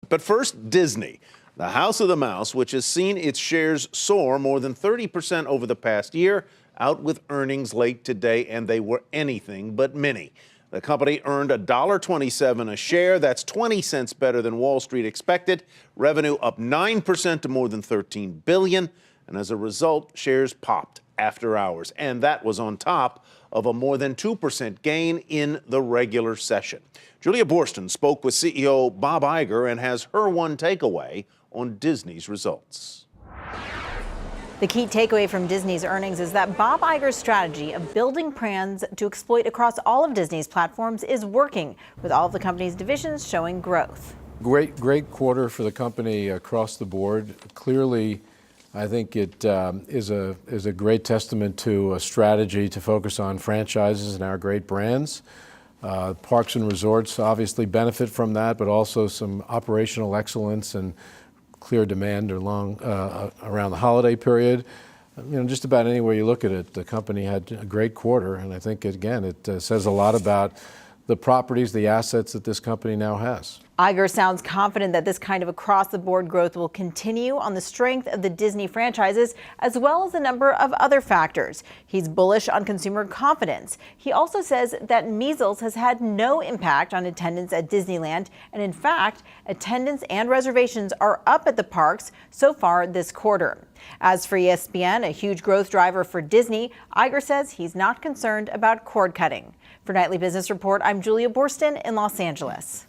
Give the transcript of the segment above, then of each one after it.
But first, Disney, the House of the Mouse, which has seen its shares soar more than 30% over the past year, out with earnings late today, and they were anything but many. The company earned $1.27 a share. That's 20 cents better than Wall Street expected. Revenue up 9% to more than $13 billion. And as a result, shares popped after hours. And that was on top of a more than 2% gain in the regular session. Julia Boorstin spoke with CEO Bob Iger and has her one takeaway on Disney's results. The key takeaway from Disney's earnings is that Bob Iger's strategy of building brands to exploit across all of Disney's platforms is working, with all of the company's divisions showing growth. Great quarter for the company across the board. Clearly, I think it is a great testament to a strategy to focus on franchises and our great brands. Parks and resorts obviously benefit from that, but also some operational excellence and clear demand around the holiday period. Just about anywhere you look at it, the company had a great quarter, and I think, again, it says a lot about the properties, the assets that this company now has. Iger sounds confident that this kind of across-the-board growth will continue on the strength of the Disney franchises, as well as a number of other factors. He's bullish on consumer confidence. He also says that measles has had no impact on attendance at Disneyland, and in fact, attendance and reservations are up at the parks so far this quarter. As for ESPN, a huge growth driver for Disney, Iger says he's not concerned about cord cutting. For Nightly Business Report, I'm Julia Boorstin in Los Angeles.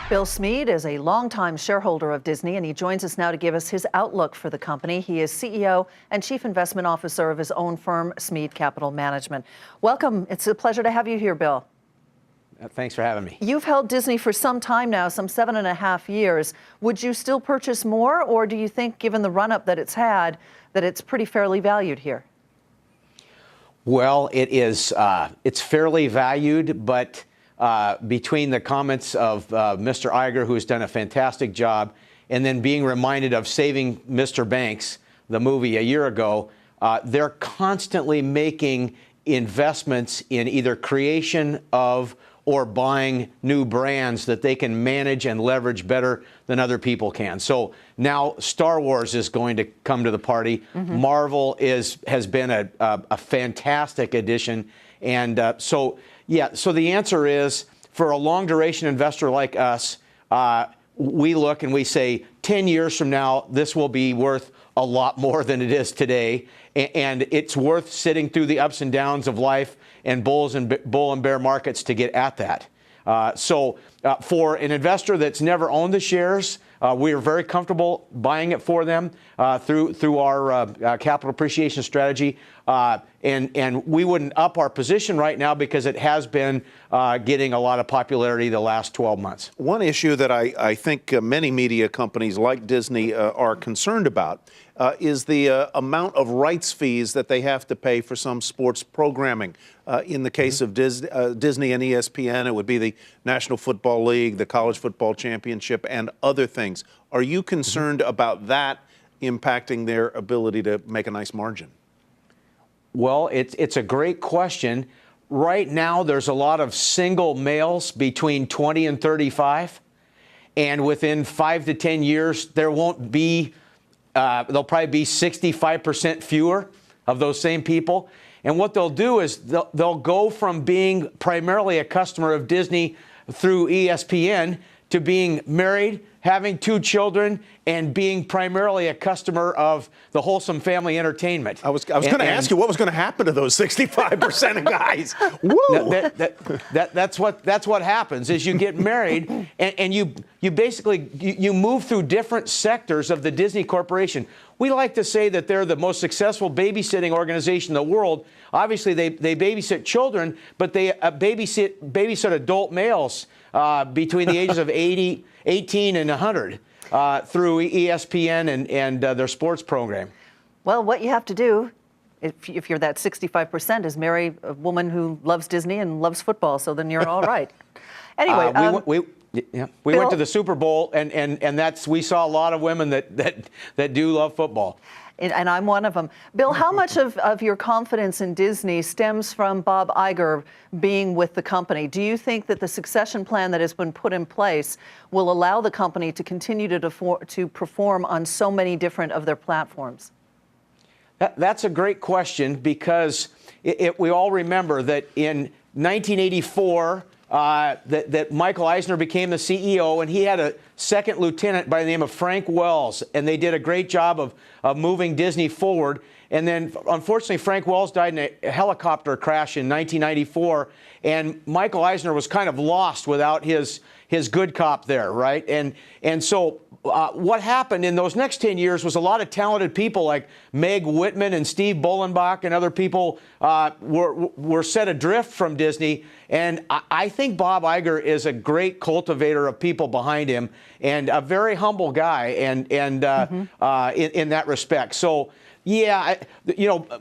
Bill Smead is a longtime shareholder of Disney, and he joins us now to give us his outlook for the company. He is CEO and Chief Investment Officer of his own firm, Smead Capital Management. Welcome. It's a pleasure to have you here, Bill. Thanks for having me. You've held Disney for some time now, some 7.5 years. Would you still purchase more, or do you think, given the run-up that it's had, that it's pretty fairly valued here? Well, it is. It's fairly valued, but between the comments of Mr. Iger, who has done a fantastic job, and then being reminded of Saving Mr. Banks, the movie a year ago, they're constantly making investments in either creation of or buying new brands that they can manage and leverage better than other people can. So now Star Wars is going to come to the party. Mm-hmm. Marvel has been a fantastic addition. And so the answer is, for a long-duration investor like us, we look and we say, 10 years from now, this will be worth a lot more than it is today. And it's worth sitting through the ups and downs of life and bull and bear markets to get at that. So for an investor that's never owned the shares, we are very comfortable buying it for them through our capital appreciation strategy. And we wouldn't up our position right now because it has been getting a lot of popularity the last 12 months. One issue that I think many media companies like Disney are concerned about is the amount of rights fees that they have to pay for some sports programming. In the case of Disney and ESPN, it would be the National Football League, the College Football Championship, and other things. Are you concerned about that impacting their ability to make a nice margin? Well, it's a great question. Right now, there's a lot of single males between 20 and 35. And within 5 to 10 years, there won't be, there'll probably be 65% fewer of those same people. And what they'll do is they'll go from being primarily a customer of Disney through ESPN to being married, having 2 children, and being primarily a customer of the Wholesome Family Entertainment. I was going to ask you what was going to happen to those 65% of guys. Woo! That's what happens is you get married and you basically you move through different sectors of the Disney Corporation. We like to say that they're the most successful babysitting organization in the world. Obviously, they babysit children, but they babysit adult males between the ages of 18 and 100 through ESPN and their sports program. Well, what you have to do, if you're that 65%, is marry a woman who loves Disney and loves football, so then you're all right. Anyway. Yeah, we Bill? went to the Super Bowl, and we saw a lot of women that do love football. And I'm one of them. Bill, how much of your confidence in Disney stems from Bob Iger being with the company? Do you think that the succession plan that has been put in place will allow the company to continue to perform on so many different of their platforms? That's a great question, because we all remember that in 1984, that Michael Eisner became the CEO, and he had a second lieutenant by the name of Frank Wells, and they did a great job of moving Disney forward. And then, unfortunately, Frank Wells died in a helicopter crash in 1994, and Michael Eisner was kind of lost without his good cop there, right? And so what happened in those next 10 years was a lot of talented people like Meg Whitman and Steve Bullenbach and other people were set adrift from Disney. And I think Bob Iger is a great cultivator of people behind him, and a very humble guy, and in that respect. So, yeah,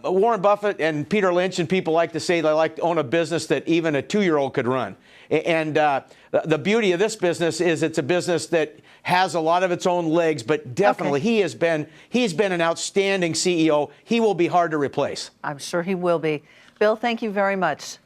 Warren Buffett and Peter Lynch and people like to say they like to own a business that even a 2-year-old could run. And the beauty of this business is it's a business that has a lot of its own legs, but definitely he's been an outstanding CEO. He will be hard to replace. I'm sure he will be. Bill, thank you very much.